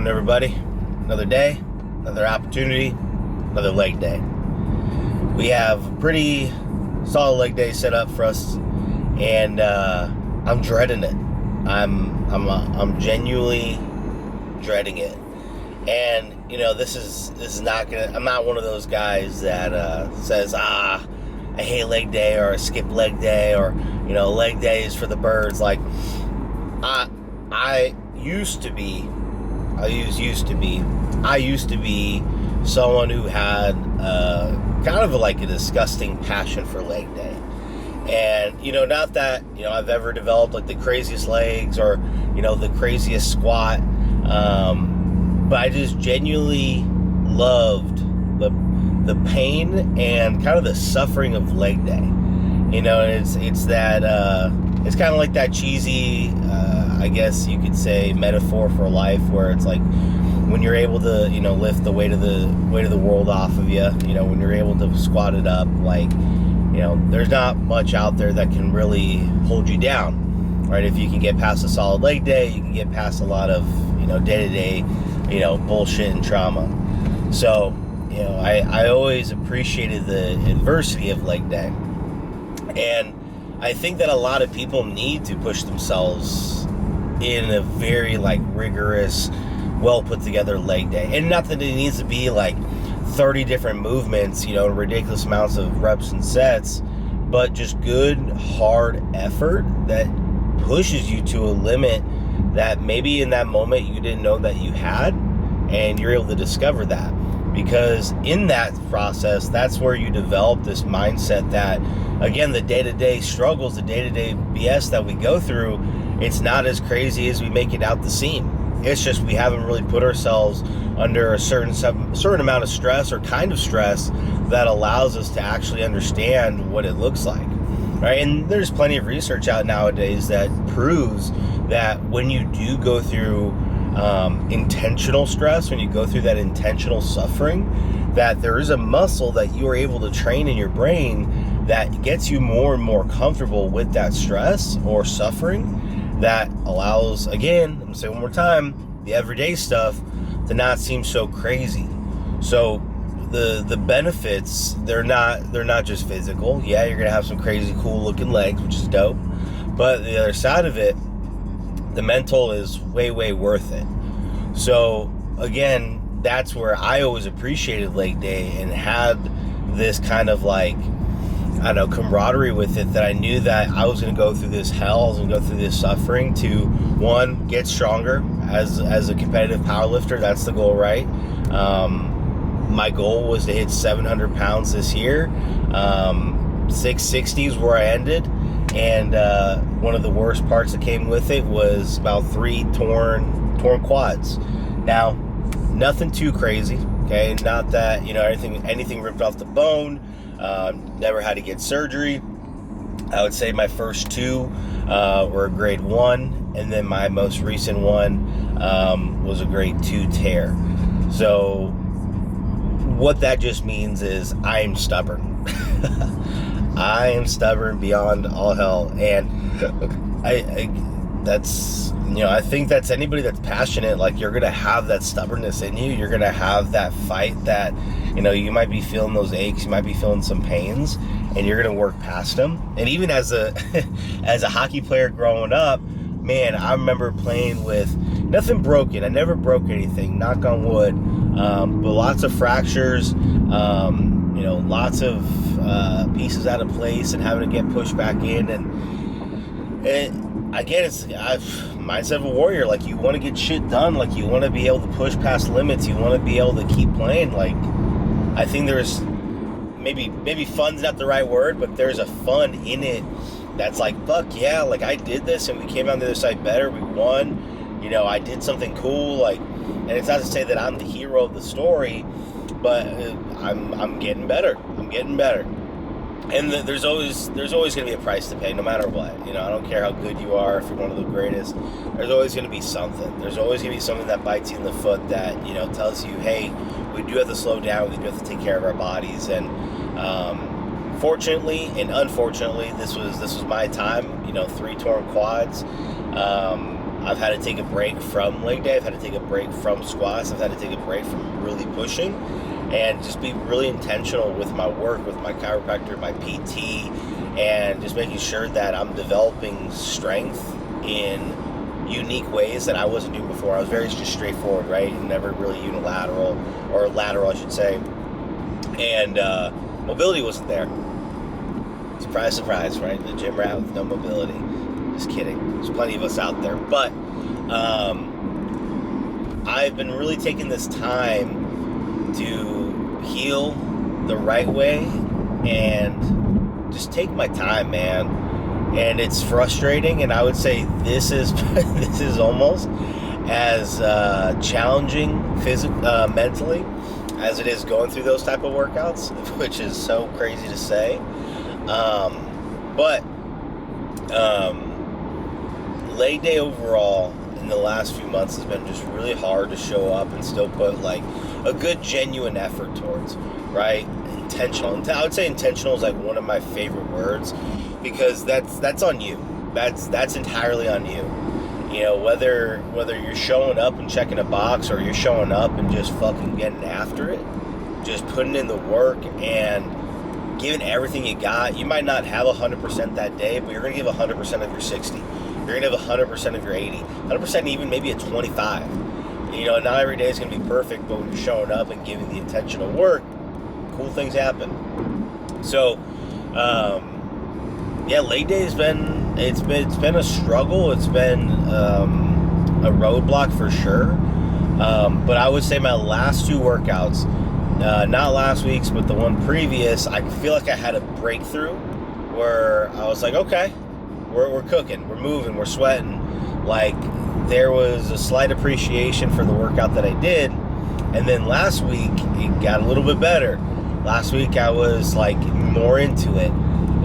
morning, everybody. Another day, another opportunity, another leg day. We have a pretty solid leg day set up for us, and I'm dreading it. I'm genuinely dreading it. And this is not gonna. I'm not one of those guys that says, I hate leg day, or I skip leg day, or leg day is for the birds. Like I used to be someone who had kind of like a disgusting passion for leg day. And not that I've ever developed like the craziest legs or the craziest squat, but I just genuinely loved the pain and kind of the suffering of leg day. It's that it's kind of like that cheesy, I guess you could say, metaphor for life, where it's like when you're able to lift the weight of the world off of you, when you're able to squat it up, like there's not much out there that can really hold you down, right? If you can get past a solid leg day, you can get past a lot of day-to-day bullshit and trauma. So I always appreciated the adversity of leg day, and I think that a lot of people need to push themselves in a very rigorous, well put together leg day. And not that it needs to be 30 different movements, ridiculous amounts of reps and sets, but just good hard effort that pushes you to a limit that maybe in that moment you didn't know that you had, and you're able to discover that. Because in that process, that's where you develop this mindset that, again, the day-to-day struggles, the day-to-day BS that we go through, it's not as crazy as we make it out to seem. It's just we haven't really put ourselves under a certain amount of stress, or kind of stress, that allows us to actually understand what it looks like, right? And there's plenty of research out nowadays that proves that when you do go through intentional stress, when you go through that intentional suffering, that there is a muscle that you are able to train in your brain that gets you more and more comfortable with that stress or suffering, that allows, again, I'm gonna say one more time, the everyday stuff to not seem so crazy. So the benefits, they're not just physical. Yeah, you're gonna have some crazy cool looking legs, which is dope, but the other side of it, the mental, is way worth it. So again, that's where I always appreciated leg day and had this kind of camaraderie with it, that I knew that I was going to go through this hell, I was going to go through this suffering to, one, get stronger as a competitive powerlifter. That's the goal, right? My goal was to hit 700 pounds this year. 660 is where I ended. And one of the worst parts that came with it was about 3 torn quads. Now, nothing too crazy, okay? Not that anything ripped off the bone. Never had to get surgery. I would say my first 2 were a grade 1, and then my most recent one was a grade 2 tear. So what that just means is I am stubborn. I am stubborn beyond all hell, and I think that's anybody that's passionate. You're gonna have that stubbornness in you. You're gonna have that fight that you might be feeling those aches, you might be feeling some pains, and you're gonna work past them. And even as a hockey player growing up, man, I remember playing with nothing broken. I never broke anything, knock on wood, but lots of fractures. Lots of pieces out of place and having to get pushed back in. And again, it's mindset of a warrior. You want to get shit done. You want to be able to push past limits. You want to be able to keep playing. I think there's maybe fun's not the right word, but there's a fun in it that's fuck yeah, I did this and we came out the other side better. We won. I did something cool. And it's not to say that I'm the hero of the story, but I'm getting better. I'm getting better. And there's always going to be a price to pay, no matter what. I don't care how good you are, if you're one of the greatest. There's always going to be something. There's always going to be something that bites you in the foot that tells you, hey, we do have to slow down. We do have to take care of our bodies. And fortunately and unfortunately, this was my time. 3 torn quads. I've had to take a break from leg day. I've had to take a break from squats. I've had to take a break from really pushing and just be really intentional with my work, with my chiropractor, my PT, and just making sure that I'm developing strength in unique ways that I wasn't doing before. I was very just straightforward, right? Never really unilateral, or lateral, I should say. And mobility wasn't there. Surprise, surprise, right? The gym rat with no mobility. Just kidding. There's plenty of us out there. But I've been really taking this time to heal the right way and just take my time, man. And it's frustrating, and I would say this is this is almost as challenging mentally as it is going through those type of workouts, which is so crazy to say. But leg day overall in the last few months has been just really hard to show up and still put like a good genuine effort towards, right? Intentional. I would say intentional is like one of my favorite words, because that's on you. That's entirely on you. You know, whether you're showing up and checking a box, or you're showing up and just fucking getting after it, just putting in the work and giving everything you got. You might not have 100% that day, but you're going to give 100% of your 60. You're going to give 100% of your 80. 100% even maybe a 25. You know, not every day is going to be perfect, but when you're showing up and giving the intentional work, cool things happen. So, yeah, leg day has been a struggle. It's been a roadblock for sure. But I would say my last two workouts, not last week's, but the one previous, I feel like I had a breakthrough where I was like, okay, we're cooking, we're moving, we're sweating. Like, there was a slight appreciation for the workout that I did. And then last week, it got a little bit better. Last week, I was like more into it.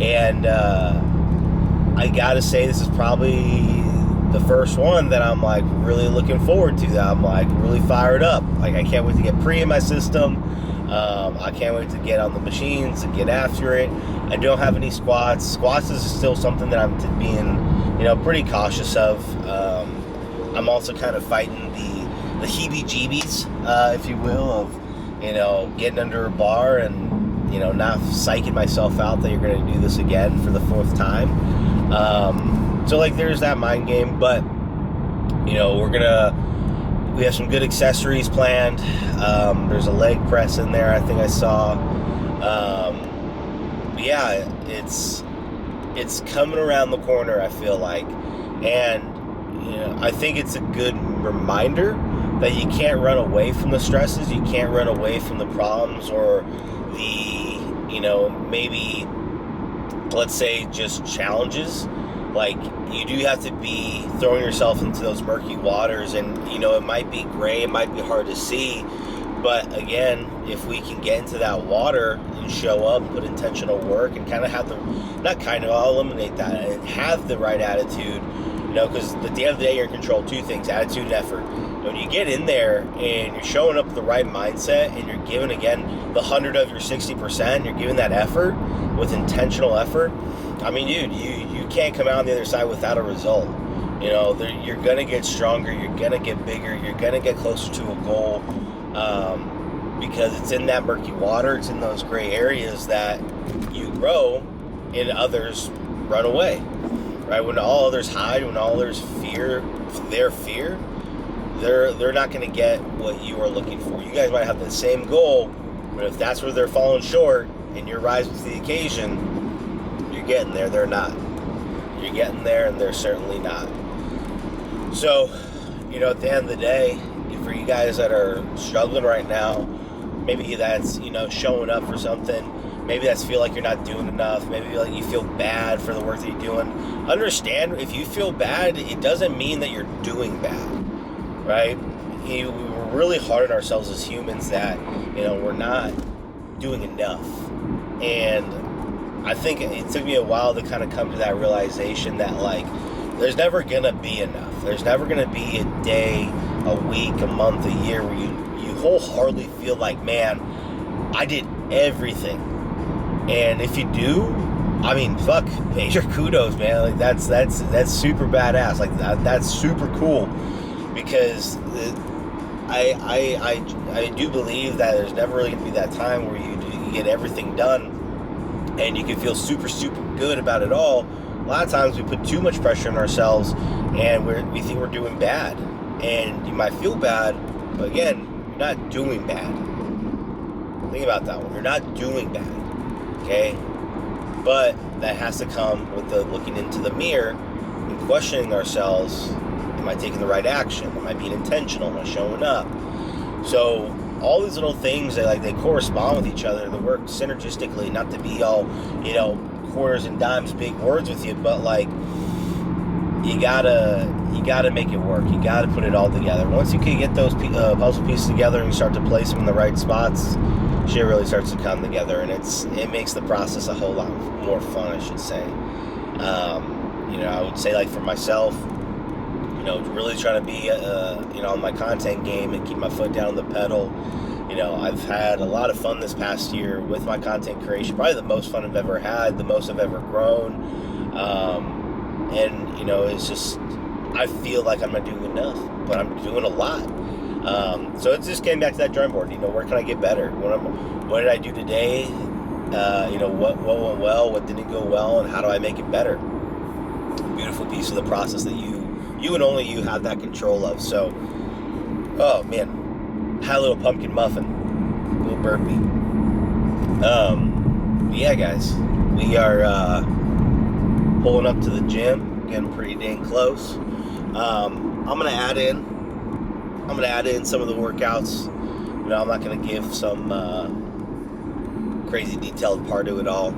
And I gotta say, this is probably the first one that I'm like really looking forward to, that I'm like really fired up. Like, I can't wait to get pre in my system. I can't wait to get on the machines and get after it. I don't have any squats. Squats is still something that I'm being, pretty cautious of. I'm also kind of fighting the heebie-jeebies, if you will, of, getting under a bar and, not psyching myself out that you're going to do this again for the fourth time. So, like, there's that mind game, but, we have some good accessories planned. There's a leg press in there, I think I saw. But yeah, it's coming around the corner, I feel like. And, I think it's a good reminder that you can't run away from the stresses. You can't run away from the problems, or the, maybe, let's say, just challenges. Like, you do have to be throwing yourself into those murky waters, and, it might be gray, it might be hard to see, but again, if we can get into that water and show up, put intentional work, and kind of have I'll eliminate that, and have the right attitude, because at the end of the day, you're in control of two things: attitude and effort. When you get in there and you're showing up with the right mindset, and you're giving, again, the 100 of your 60%, you're giving that effort with intentional effort, I mean, dude, you can't come out on the other side without a result. You're going to get stronger, you're going to get bigger, you're going to get closer to a goal, because it's in that murky water, it's in those gray areas that you grow and others run away, right? When all others hide, when all others fear, they're not going to get what you are looking for. You guys might have the same goal, but if that's where they're falling short and you're rising to the occasion, you're getting there, they're not. You're getting there, and they're certainly not. So, at the end of the day, for you guys that are struggling right now, maybe that's, showing up for something. Maybe that's feel like you're not doing enough. Maybe like you feel bad for the work that you're doing. Understand, if you feel bad, it doesn't mean that you're doing bad, right? We're really hard on ourselves as humans that, we're not doing enough. And I think it took me a while to kind of come to that realization that, like, there's never going to be enough. There's never going to be a day, a week, a month, a year where you wholeheartedly feel like, man, I did everything. And if you do, I mean, fuck, major kudos, man. Like that's super badass. Like that's super cool, because I do believe that there's never really gonna be that time where you get everything done and you can feel super good about it all. A lot of times we put too much pressure on ourselves and we think we're doing bad, and you might feel bad, but again, you're not doing bad. Think about that one. You're not doing bad, okay? But that has to come with the looking into the mirror and questioning ourselves. Am I taking the right action? Am I being intentional? Am I showing up? So all these little things, they correspond with each other. They work synergistically, not to be all, quarters and dimes, big words with you, but like you gotta make it work. You gotta put it all together. Once you can get those puzzle pieces together and you start to place them in the right spots, shit really starts to come together, and it makes the process a whole lot more fun, I should say. I would say, like, for myself, really trying to be on my content game and keep my foot down on the pedal. I've had a lot of fun this past year with my content creation. Probably the most fun I've ever had, the most I've ever grown. It's just, I feel like I'm not doing enough, but I'm doing a lot. So it's just getting back to that drawing board. Where can I get better? What did I do today? What went well, what didn't go well, and how do I make it better? Beautiful piece of the process that you and only you have that control of. So, oh man, had a little pumpkin muffin, a little burpee. Yeah, guys, we are pulling up to the gym, getting pretty dang close. I'm gonna add in some of the workouts. I'm not gonna give some crazy detailed part to it all.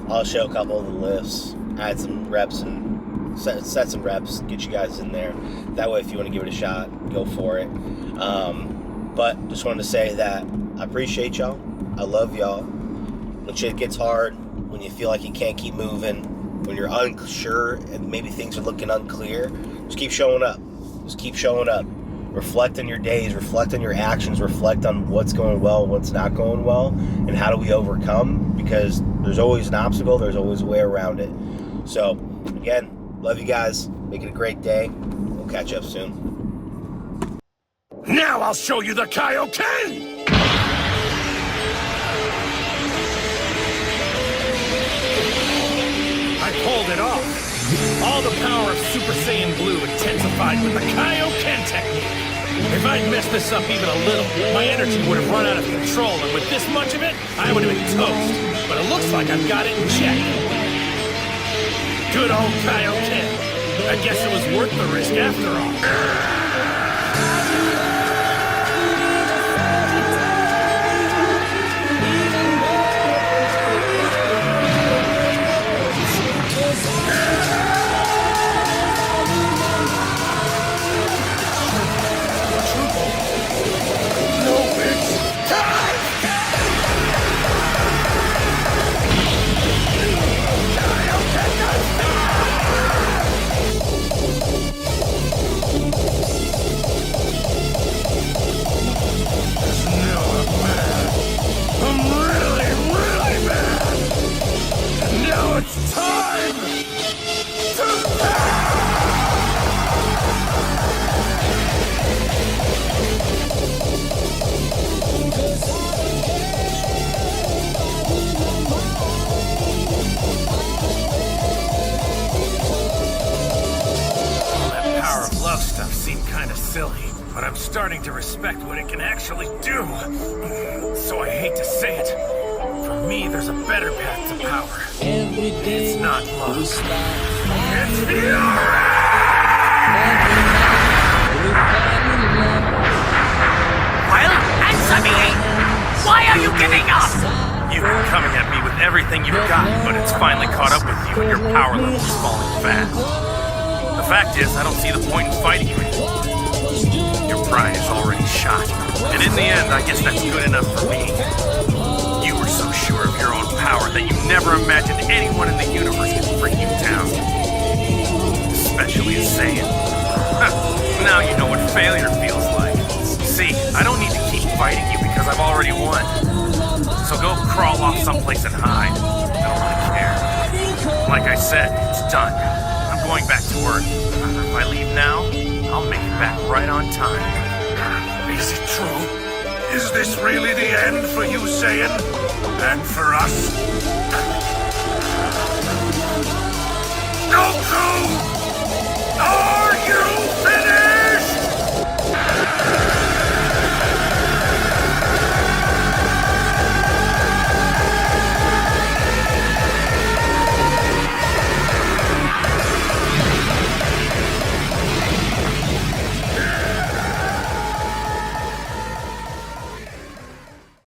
I'll show a couple of the lifts, add some reps, and set some reps, get you guys in there. That way, if you want to give it a shot, go for it. But just wanted to say that I appreciate y'all. I love y'all. When shit gets hard, when you feel like you can't keep moving, when you're unsure and maybe things are looking unclear, just keep showing up. Just keep showing up. Reflect on your days, reflect on your actions, reflect on what's going well, what's not going well, and how do we overcome, because there's always an obstacle, there's always a way around it. So, again, love you guys. Make it a great day. We'll catch up soon. Now I'll show you the Kaioken! I pulled it off. All the power of Super Saiyan Blue intensified with the Kaioken technique. If I'd messed this up even a little, my energy would have run out of control, and with this much of it, I would have been toast. But it looks like I've got it in check. Good old Kaioken. I guess it was worth the risk after all. But I'm starting to respect what it can actually do. So I hate to say it. For me, there's a better path to power. It's not love. It's fury! Well, answer me! Why are you giving up? You've been coming at me with everything you've got, but it's finally caught up with you and your power level is falling fast. The fact is, I don't see the point in fighting you anymore. Your pride is already shot, and in the end, I guess that's good enough for me. You were so sure of your own power that you never imagined anyone in the universe could bring you down. Especially a Saiyan. Now you know what failure feels like. See, I don't need to keep fighting you because I've already won. So go crawl off someplace and hide. I don't really care. Like I said, it's done. I'm going back to work. If I leave now, I'll make it back right on time. Is it true? Is this really the end for you, Saiyan? And for us? Goku! Are you